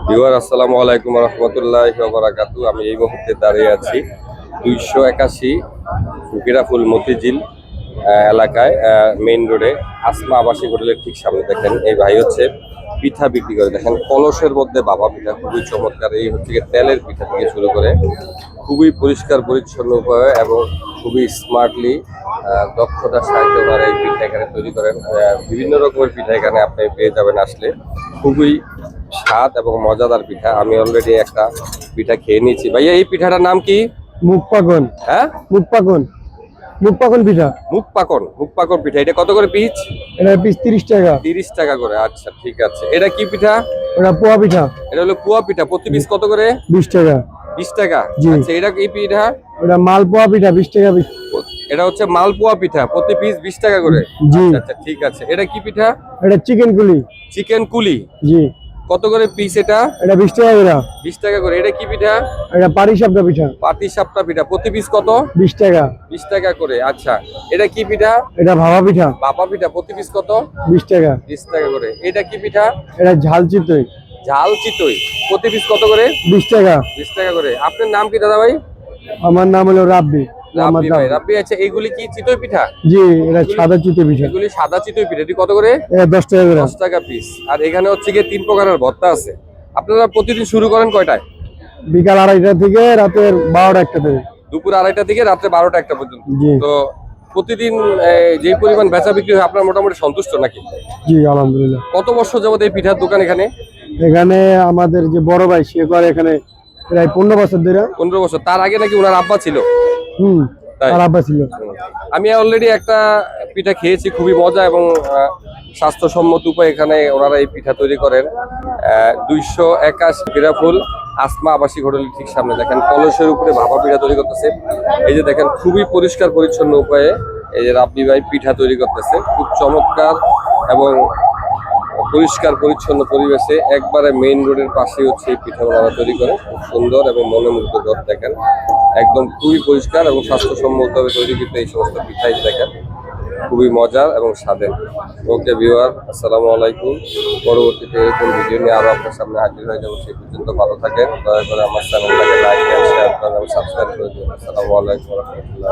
Viewer আসসালামু আলাইকুম রহমতুল্লাহি ওয়া বারাকাতু। আমি এই মুহূর্তে দাঁড়িয়ে আছি 281 গিরাফুল মতিঝিল এলাকায়, মেইন রোডে আসমা আবাসিক হোটেলের ঠিক সামনে। দেখেন এই ভাই হচ্ছে পিঠা বিক্রি করে। দেখেন কলসের মধ্যে বাবা পিঠা, খুবই চমৎকার। এই হচ্ছে তেলের পিঠা থেকে শুরু করে খুবই পরিষ্কার পরিচ্ছন্ন উপায়ে এবং খুবই স্মার্টলি দক্ষতার সাহায্যে ওনারা এই পিঠা এখানে তৈরি করেন। বিভিন্ন রকমের পিঠা এখানে আপনি পেয়ে যাবেন আসলে। খুবই স্বাদ এবং মজাদার পিঠা। আমি অলরেডি একটা পিঠা খেয়ে নিয়েছি। ভাইয়া এই পিঠাটার নাম কি? মুখ পাকন। হ্যাঁ, মুখ পাকন। মুখ পাকন পিঠা। মুখ পাকন পিঠা। এটা কত করে পিস? এটা পিস 30 টাকা। 30 টাকা করে। আচ্ছা ঠিক আছে। এটা কি পিঠা? এটা পোয়া পিঠা। এটা হলো পোয়া পিঠা। প্রতি পিস কত করে? 20 টাকা। 20 টাকা। জি। আচ্ছা এটা কি পিঠা? এটা মাল পোয়া পিঠা 20 টাকা পিস। এটা হচ্ছে মালপোয়া পিঠা, প্রতি পিস 20 টাকা করে। জি। আচ্ছা ঠিক আছে। এটা কি পিঠা? এটা চিকেন কুলি। চিকেন কুলি। জি। কত করে পিস এটা? এটা 20 টাকা করে। 20 টাকা করে। এটা কি পিঠা? এটা পাটিসাপটা পিঠা। পাটিসাপটা পিঠা। প্রতি পিস কত? 20 টাকা। 20 টাকা করে। আচ্ছা এটা কি পিঠা? এটা ভাপা পিঠা। ভাপা পিঠা। প্রতি পিস কত? 20 টাকা। 20 টাকা করে। এটা কি পিঠা? এটা ঝাল চিতই। ঝাল চিতই। প্রতি পিস কত করে? 20 টাকা। 20 টাকা করে। আপনার নাম কি দাদা ভাই? আমার নাম হলো রাব্বি। রাব্বি ভাই। রাব্বি, আচ্ছা এইগুলি কি চিতই পিঠা? জি, এটা সাদা চিতই পিঠা। এগুলি সাদা চিতই পিঠা। এটি কত করে? এটা 10 টাকা করে। 10 টাকা পিস। আর এখানে হচ্ছে গিয়ে 3 প্রকারের ভর্তা আছে। আপনারা প্রতিদিন শুরু করেন কয়টায়? বিকাল 2:30 থেকে রাতের 12টা-1টা থেকে। দুপুর 2:30 থেকে রাত্রে 12টা-1টা পর্যন্ত। জি। তো প্রতিদিন যে পরিমাণ বেচা বিক্রি হয় আপনার মোটামুটি সন্তুষ্ট নাকি? জি আলহামদুলিল্লাহ। কত বছর যাবত এই পিঠার দোকান এখানে? এখানে আমাদের যে বড় ভাই সে করে এখানে প্রায় 15 বছর ধরে। 15 বছর। তার আগে নাকি ওনার আব্বা ছিল? তাই? তার আব্বা ছিল। আমি অলরেডি একটা পিঠা খেয়েছি, খুবই মজা এবং স্বাস্থ্যসম্মত উপায়ে এখানে ওনারা এই পিঠা তৈরি করেন। 281 গিরাফুল আসমা আবাসিক হোটেলের ঠিক সামনে। দেখেন কলসের উপরে ভাপা পিঠা তৈরি করতেছে। এই যে দেখেন খুবই পরিষ্কার পরিচ্ছন্ন উপায়ে এই যে রাব্বি ভাই পিঠা তৈরি করতেছে, খুব চমৎকার এবং পরিষ্কার পরিচ্ছন্ন পরিবেশে একবারে মেইন রোডের পাশে হচ্ছে এই পিঠা ওনারা তৈরি করে। খুব সুন্দর এবং মনোমুগ্ধকর। দেখেন একদম খুবই পরিষ্কার এবং স্বাস্থ্যসম্মতভাবে তৈরি কিন্তু এই সমস্ত পিঠাই দেখেন খুবই মজার এবং স্বাদের। ওকে ভিউয়ার, আসসালামু আলাইকুম। পরবর্তীতে এরকম ভিডিও নিয়ে আরো আপনার সামনে হাজির হয়ে যাবো। সেই পর্যন্ত ভালো থাকেন। দয়া করে আমার চ্যানেলটাকে লাইক, শেয়ার করেন এবং সাবস্ক্রাইব করে দিন। আসসালামু আলাইকুম রহমতুল্লাহ।